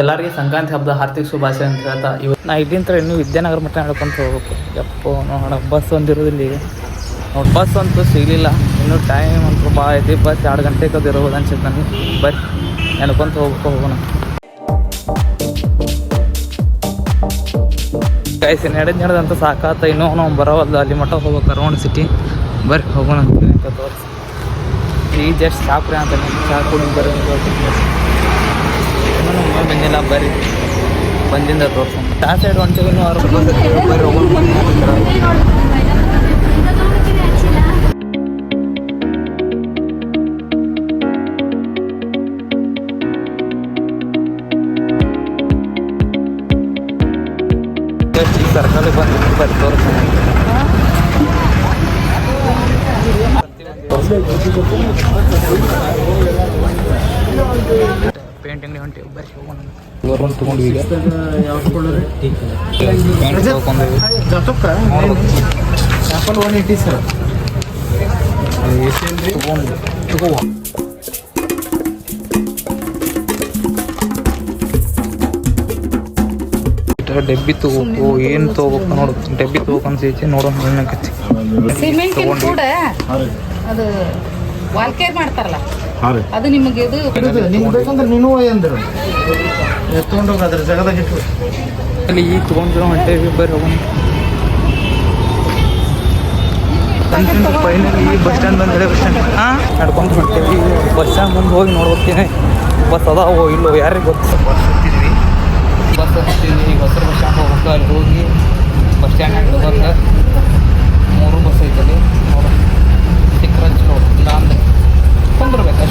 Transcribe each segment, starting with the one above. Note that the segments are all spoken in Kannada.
ಎಲ್ಲರಿಗೆ ಸಂಕ್ರಾಂತಿ ಹಬ್ಬದ ಹಾರ್ದಿಕ ಶುಭಾಶಯ ಅಂತ ಹೇಳ್ತಾ ಇವತ್ತು ನಾ ಇಲ್ಲಿಂದ ಇನ್ನೂ ವಿದ್ಯಾನಗರ ಮಟ್ಟ ನಡ್ಕೊಂತ ಹೋಗ್ಬೇಕು. ಯಪ್ಪೋ ನೋಡ ಬಸ್ ಒಂದಿರೋದಿಲ್ಲ ಈಗ ನೋಡಿ, ಬಸ್ ಅಂತೂ ಸಿಗಲಿಲ್ಲ. ಇನ್ನೂ ಟೈಮ್ ಅಂತೂ ಭಾಳ ಐತಿ. ಬಸ್ 2 ಗಂಟೆಗೆ ಅದು ಇರ್ಬೋದು ಅನ್ಸುತ್ತೆ ನನಗೆ. ಬರ್ರಿ ನಡ್ಕೊಂತ ಹೋಗೋಣ. ಕಾಯಿಸಿ ನಡೆದಂತ ಸಾಕಾತ. ಇನ್ನೂ ನಾವು ಬರೋವಲ್ಲ, ಅಲ್ಲಿ ಮಟ್ಟ ಹೋಗ್ಬೇಕು ಅರೌಂಡ್ ಸಿಟಿ. ಬರ್ರಿ ಹೋಗೋಣ ಅಂತ ತೋರಿಸಿ. ಈಗ ಜಸ್ಟ್ ಸಾಕ್ರಿ ಅಂತ ಚಾ ಕುಡಿ ಬರ್ರಿ ಬಂದಿಲ್ಲ. ಬರ್ರಿ ಬಂದಿಂದ ತೋರ್ಸೋಣ. ಚಾ ಸೈಡ್ ಹೊಂಟೀವಿ. ಇನ್ನೂ 6 ಬರ್ರಿ ಹೋಗೋಣ. ಸರ್ಕಲ್ ಬಂದು ಬರ್ರಿ ತೋರಿಸೋಣ. ಪೇಂಟಿಂಗ್ ಹೊಂಟೀವಿ. ಬರ್ರಿ ಹೋಗೋಣ. ಇವರು ತೊಗೊಂಡು ಈಗ ಆ್ಯಪಲ್ 180 ಸರ್. ತೊಗೊಂಡು ತಗೋ. ಡಬ್ಬಿ ತಗೋಬೇಕು. ಏನು ತಗೋಬೇಕು ನೋಡು. ಡಬ್ಬಿ ತಗೋಬೇಕು ಅನ್ಸೈತಿ. ನೋಡೋಣ ಏನಕ್ಕೈತಿ. ಸಿಮೆಂಟ್ ಕೂಡ ಅದು ವಾಲ್ ಕೇರ್ ಮಾಡ್ತಾರಲ್ಲ ಅದು ನಿಮಗೆ ಇದು ನಿಮ್ಗೆ ಬೇಕಂದ್ರೆ ನೀನು ಅಂದ್ರೆ ಎತ್ಕೊಂಡೋಗಿ ಅದ್ರ ಜಾಗದಾಗ ಇಟ್ಟು ಅಲ್ಲಿ ಈಗ ತೊಗೊಂಡ್ರು ಹೊಂಟೇವಿ. ಬರ್ರಿ ಹೋಗೋಣ. ಫೈನಲಿ ಈ ಬಸ್ ಸ್ಟ್ಯಾಂಡ್ ಬಂದರೆ ಬಸ್ ಸ್ಟ್ಯಾಂಡ್ ನಡ್ಕೊಂಡು ಹೊಂಟೇವಿ. ಬಸ್ ಸ್ಟ್ಯಾಂಡ್ ಬಂದು ಹೋಗಿ ನೋಡ್ಬೇಕೇನೆ ಬಸ್ ಅದಾವೋ ಇಲ್ಲೋ ಯಾರಿಗೆ ಗೊತ್ತು. ಬಸ್ ಹತ್ತಿದ್ವಿ. ಬಸ್ ಹತ್ತೀವಿ. ಈಗ ಹೊಸ ಬಸ್ ಸ್ಟ್ಯಾಂಡ್ ಹೋಗ್ಬೇಕು. ಅಲ್ಲಿ ಹೋಗಿ ಬಸ್ ಸ್ಟ್ಯಾಂಡ್ ಬಂದು 3 ಬಸ್ ಐತಲ್ಲಿ ನೋಡೋಣ. ಸಿಕ್ಕರೆ ಚಲೋ, ಇಲ್ಲ ಅಂದ್ರೆ ಕೊಂಡ್ರಬೇಕು.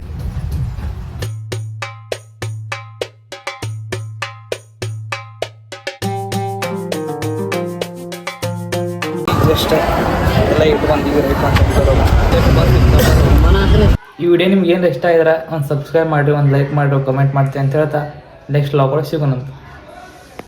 ಜಸ್ಟ್ ಎಲ್ಲ ಇಟ್ಟು ಬಂದಿದ್ದೀವಿ ರೈಟ್ ಅಂತ. ಈ ವಿಡಿಯೋ ನಿಮ್ಗೆ ಏನು ಇಷ್ಟ ಆಗಿದ್ರೆ ಒಂದು ಸಬ್ಸ್ಕ್ರೈಬ್ ಮಾಡಿರಿ, ಒಂದು ಲೈಕ್ ಮಾಡಿರಿ, ಕಮೆಂಟ್ ಮಾಡ್ತೀವಿ ಅಂತ ಹೇಳ್ತಾ ನೆಕ್ಸ್ಟ್ ಲಾಗ್ ಒಳಗೆ ಸಿಗೋಣಂತ.